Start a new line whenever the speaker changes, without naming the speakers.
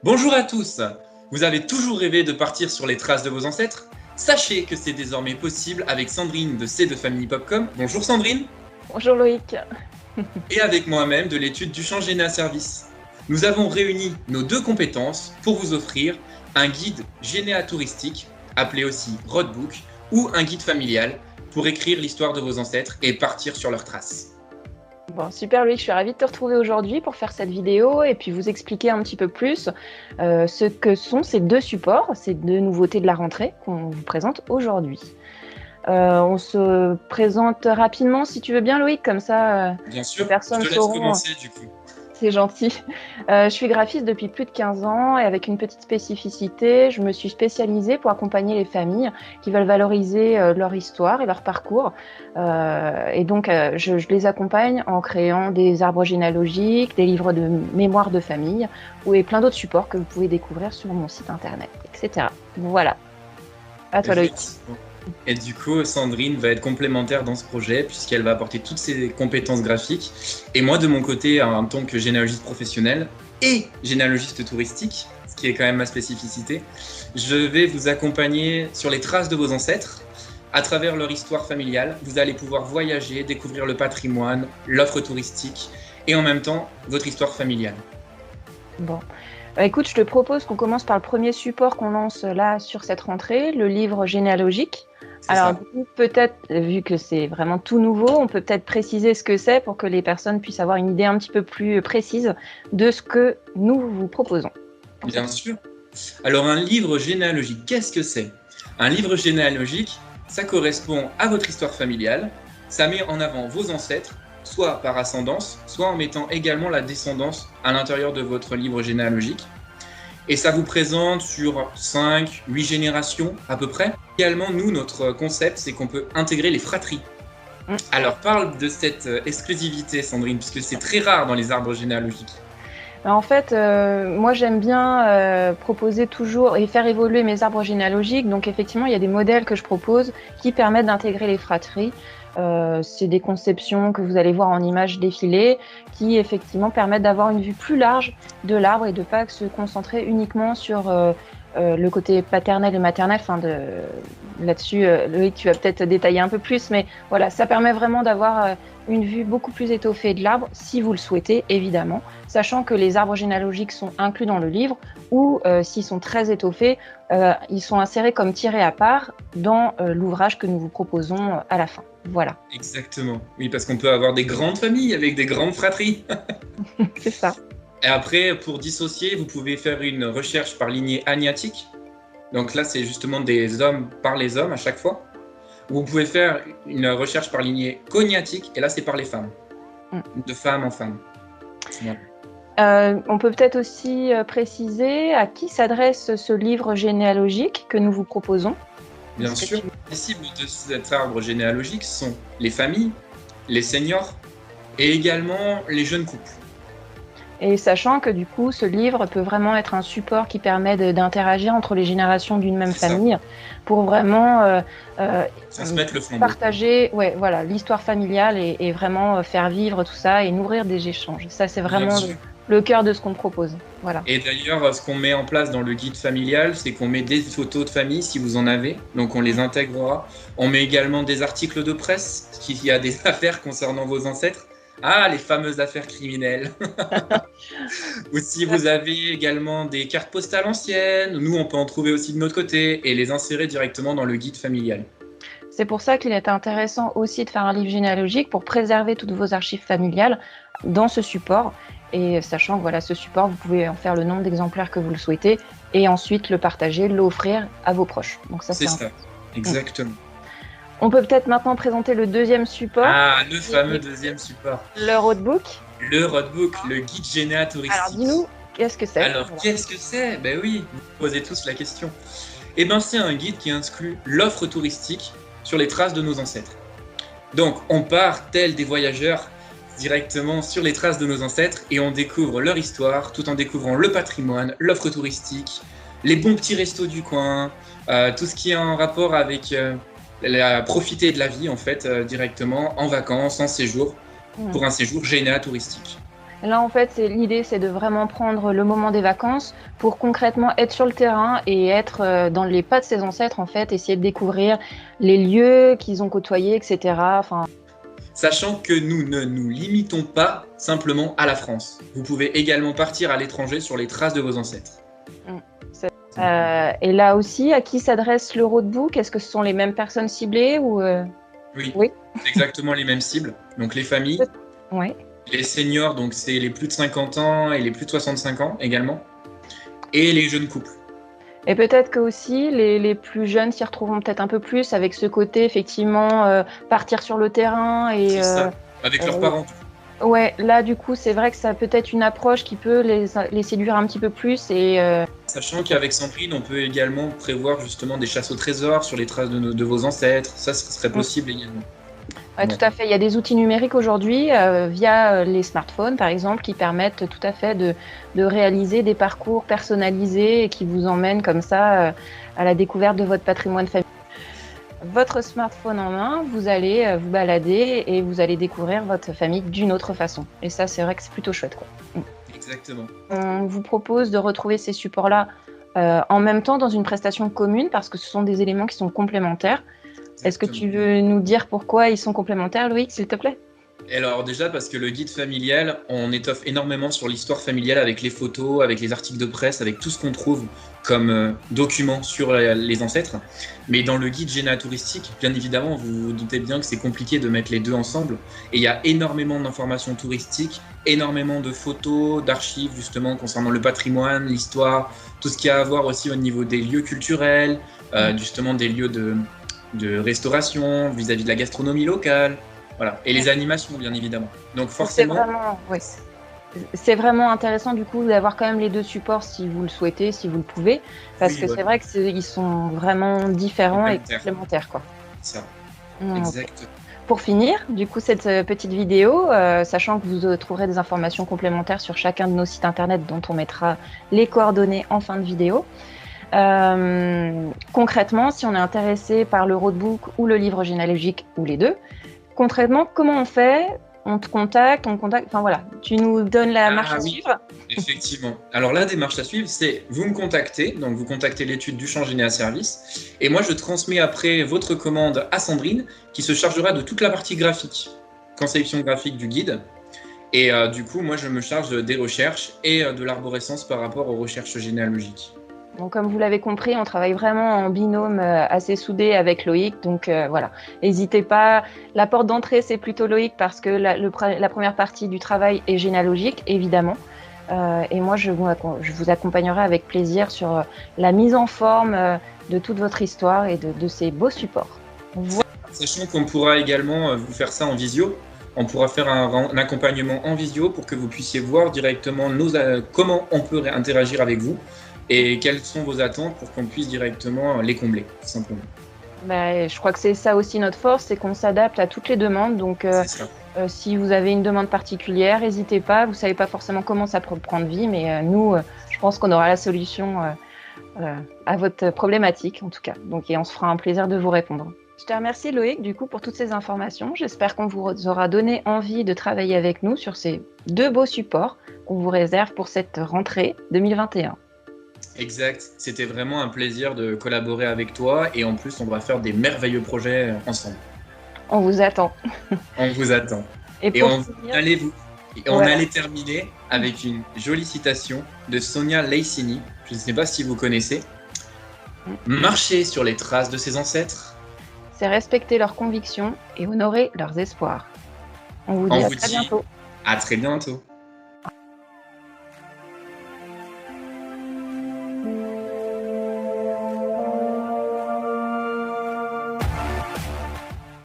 Bonjour à tous. Vous avez toujours rêvé de partir sur les traces de vos ancêtres? Sachez que c'est désormais possible avec Sandrine de C de Family Popcom. Bonjour Sandrine.
Bonjour Loïc.
Et avec moi-même de l'étude du champ Généa Service. Nous avons réuni nos deux compétences pour vous offrir un guide Généa touristique, appelé aussi Roadbook, ou un guide familial pour écrire l'histoire de vos ancêtres et partir sur leurs traces.
Bon, super Loïc, je suis ravie de te retrouver aujourd'hui pour faire cette vidéo et puis vous expliquer un petit peu plus ce que sont ces deux supports, ces deux nouveautés de la rentrée qu'on vous présente aujourd'hui. On se présente rapidement si tu veux bien Loïc, comme ça
Bien sûr,
les personnes
je te laisse
sauront.
commencer du coup.
C'est gentil. Je suis graphiste depuis plus de 15 ans et avec une petite spécificité, je me suis spécialisée pour accompagner les familles qui veulent valoriser leur histoire et leur parcours. Et donc, je les accompagne en créant des arbres généalogiques, des livres de mémoire de famille et plein d'autres supports que vous pouvez découvrir sur mon site internet, etc. Voilà. À toi, Loïc.
Et du coup, Sandrine va être complémentaire dans ce projet puisqu'elle va apporter toutes ses compétences graphiques. Et moi, de mon côté, en tant que généalogiste professionnel et généalogiste touristique, ce qui est quand même ma spécificité, je vais vous accompagner sur les traces de vos ancêtres. À travers leur histoire familiale, vous allez pouvoir voyager, découvrir le patrimoine, l'offre touristique et en même temps, votre histoire familiale.
Bon. Écoute, je te propose qu'on commence par le premier support qu'on lance là sur cette rentrée, le livre généalogique. Alors, peut-être, vu que c'est vraiment tout nouveau, on peut peut-être préciser ce que c'est pour que les personnes puissent avoir une idée un petit peu plus précise de ce que nous vous proposons.
Bien sûr. Alors, un livre généalogique, qu'est-ce que c'est? Un livre généalogique, ça correspond à votre histoire familiale. Ça met en avant vos ancêtres, soit par ascendance, soit en mettant également la descendance à l'intérieur de votre livre généalogique. Et ça vous présente sur 5, 8 générations à peu près. Également, nous, notre concept, c'est qu'on peut intégrer les fratries. Alors, parle de cette exclusivité, Sandrine, puisque c'est très rare dans les arbres généalogiques.
En fait, moi, j'aime bien proposer toujours et faire évoluer mes arbres généalogiques. Donc, effectivement, il y a des modèles que je propose qui permettent d'intégrer les fratries. C'est des conceptions que vous allez voir en images défilées qui effectivement permettent d'avoir une vue plus large de l'arbre et de ne pas se concentrer uniquement sur le côté paternel et maternel. Là-dessus, Loïc, tu vas peut-être détailler un peu plus, mais voilà, ça permet vraiment d'avoir une vue beaucoup plus étoffée de l'arbre, si vous le souhaitez, évidemment, sachant que les arbres généalogiques sont inclus dans le livre ou s'ils sont très étoffés, ils sont insérés comme tirés à part dans l'ouvrage que nous vous proposons à la fin. Voilà.
Exactement. Oui, parce qu'on peut avoir des grandes familles avec des grandes fratries.
C'est ça.
Et après, pour dissocier, vous pouvez faire une recherche par lignée agnatique. Donc là, c'est justement des hommes par les hommes à chaque fois. Vous pouvez faire une recherche par lignée cognatique, et là, c'est par les femmes. De femme en femme.
Voilà. On peut peut-être aussi préciser à qui s'adresse ce livre généalogique que nous vous proposons.
Bien sûr, les cibles de cet arbre généalogique sont les familles, les seniors et également les jeunes couples.
Et sachant que du coup, ce livre peut vraiment être un support qui permet d'interagir entre les générations d'une même famille pour vraiment partager voilà, l'histoire familiale et vraiment faire vivre tout ça et nourrir des échanges. Ça, c'est vraiment le cœur de ce qu'on propose. Voilà.
Et d'ailleurs, ce qu'on met en place dans le guide familial, c'est qu'on met des photos de famille si vous en avez, donc on les intégrera. On met également des articles de presse, s'il y a des affaires concernant vos ancêtres. Ah, les fameuses affaires criminelles. Ou si vous avez également des cartes postales anciennes, nous on peut en trouver aussi de notre côté et les insérer directement dans le guide familial.
C'est pour ça qu'il est intéressant aussi de faire un livre généalogique pour préserver toutes vos archives familiales dans ce support. Et sachant que voilà, ce support, vous pouvez en faire le nombre d'exemplaires que vous le souhaitez et ensuite le partager, l'offrir à vos proches. Donc ça,
c'est ça, exactement.
On peut peut-être maintenant présenter le deuxième support.
Ah, le fameux deuxième support.
Le Roadbook.
Le Roadbook, le guide Généa touristique.
Alors dis-nous, qu'est-ce que c'est?
Alors, qu'est-ce que c'est? Ben oui, vous posez tous la question. Eh bien, c'est un guide qui inclut l'offre touristique sur les traces de nos ancêtres. Donc, on part, tel des voyageurs, directement sur les traces de nos ancêtres et on découvre leur histoire tout en découvrant le patrimoine, l'offre touristique, les bons petits restos du coin, tout ce qui est en rapport avec profiter de la vie en fait directement en vacances, en séjour, pour un séjour Généa touristique.
Là, en fait, l'idée, c'est de vraiment prendre le moment des vacances pour concrètement être sur le terrain et être dans les pas de ses ancêtres, en fait, essayer de découvrir les lieux qu'ils ont côtoyés, etc. Enfin,
Sachant que nous ne nous limitons pas simplement à la France. Vous pouvez également partir à l'étranger sur les traces de vos ancêtres.
et là aussi, à qui s'adresse le roadbook? Est-ce que ce sont les mêmes personnes ciblées ou
Oui,
Oui.
c'est exactement les mêmes cibles. Donc les familles,
Ouais.
les seniors, donc c'est les plus de 50 ans et les plus de 65 ans également, et les jeunes couples.
Et peut-être que aussi les plus jeunes s'y retrouveront peut-être un peu plus avec ce côté effectivement partir sur le terrain et
C'est ça, avec leurs parents.
ouais, là du coup c'est vrai que ça peut être une approche qui peut les séduire un petit peu plus et
Sachant qu'avec Sandrine, on peut également prévoir justement des chasses au trésor sur les traces de vos ancêtres. Ça, ce serait possible également.
ouais, tout à fait. Il y a des outils numériques aujourd'hui via les smartphones par exemple qui permettent tout à fait de réaliser des parcours personnalisés et qui vous emmènent comme ça à la découverte de votre patrimoine familial. Votre smartphone en main, vous allez vous balader et vous allez découvrir votre famille d'une autre façon. Et ça, c'est vrai que c'est plutôt chouette, quoi.
Exactement.
On vous propose de retrouver ces supports-là en même temps dans une prestation commune parce que ce sont des éléments qui sont complémentaires. Est-ce que tu veux nous dire pourquoi ils sont complémentaires, Loïc, s'il te plaît?
Alors déjà parce que le guide familial, on étoffe énormément sur l'histoire familiale avec les photos, avec les articles de presse, avec tout ce qu'on trouve comme documents sur les ancêtres. Mais dans le guide généatouristique, bien évidemment, vous vous doutez bien que c'est compliqué de mettre les deux ensemble. Et il y a énormément d'informations touristiques, énormément de photos, d'archives justement concernant le patrimoine, l'histoire, tout ce qu'il y a à voir aussi au niveau des lieux culturels, justement des lieux de restauration vis-à-vis de la gastronomie locale. Voilà. Et les animations, bien évidemment. Donc forcément,
c'est vraiment intéressant du coup d'avoir quand même les deux supports si vous le souhaitez, si vous le pouvez, parce que c'est vrai qu'ils sont vraiment différents et complémentaires, quoi.
Ça.
Exact. Pour finir, du coup, cette petite vidéo, sachant que vous trouverez des informations complémentaires sur chacun de nos sites internet dont on mettra les coordonnées en fin de vidéo. Concrètement, si on est intéressé par le roadbook ou le livre généalogique ou les deux, concrètement, comment on fait? On te contacte, enfin voilà, tu nous donnes la marche à suivre.
Effectivement. Alors la démarche à suivre, c'est vous me contactez, donc vous contactez l'étude du champ Généa Service, et moi je transmets après votre commande à Sandrine, qui se chargera de toute la partie graphique, conception graphique du guide, et du coup moi je me charge des recherches et de l'arborescence par rapport aux recherches généalogiques.
Donc, comme vous l'avez compris, on travaille vraiment en binôme assez soudé avec Loïc. Donc voilà, n'hésitez pas. La porte d'entrée, c'est plutôt Loïc parce que la première partie du travail est généalogique, évidemment. Et moi, je vous accompagnerai avec plaisir sur la mise en forme de toute votre histoire et de ces beaux supports.
Voilà. Sachant qu'on pourra également vous faire ça en visio. On pourra faire un accompagnement en visio pour que vous puissiez voir directement comment on peut interagir avec vous. Et quelles sont vos attentes pour qu'on puisse directement les combler, tout simplement.
Je crois que c'est ça aussi notre force, c'est qu'on s'adapte à toutes les demandes. Donc, si vous avez une demande particulière, n'hésitez pas. Vous ne savez pas forcément comment ça peut prendre vie, mais nous, je pense qu'on aura la solution à votre problématique, en tout cas. Donc, et on se fera un plaisir de vous répondre. Je te remercie, Loïc, du coup, pour toutes ces informations. J'espère qu'on vous aura donné envie de travailler avec nous sur ces deux beaux supports qu'on vous réserve pour cette rentrée 2021.
Exact, c'était vraiment un plaisir de collaborer avec toi et en plus on va faire des merveilleux projets ensemble. On
vous attend.
On vous attend. Et on allait terminer avec une jolie citation de Sonia Leicini, je ne sais pas si vous connaissez. Marcher sur les traces de ses ancêtres,
c'est respecter leurs convictions et honorer leurs espoirs. On vous dit à très bientôt.
À très bientôt.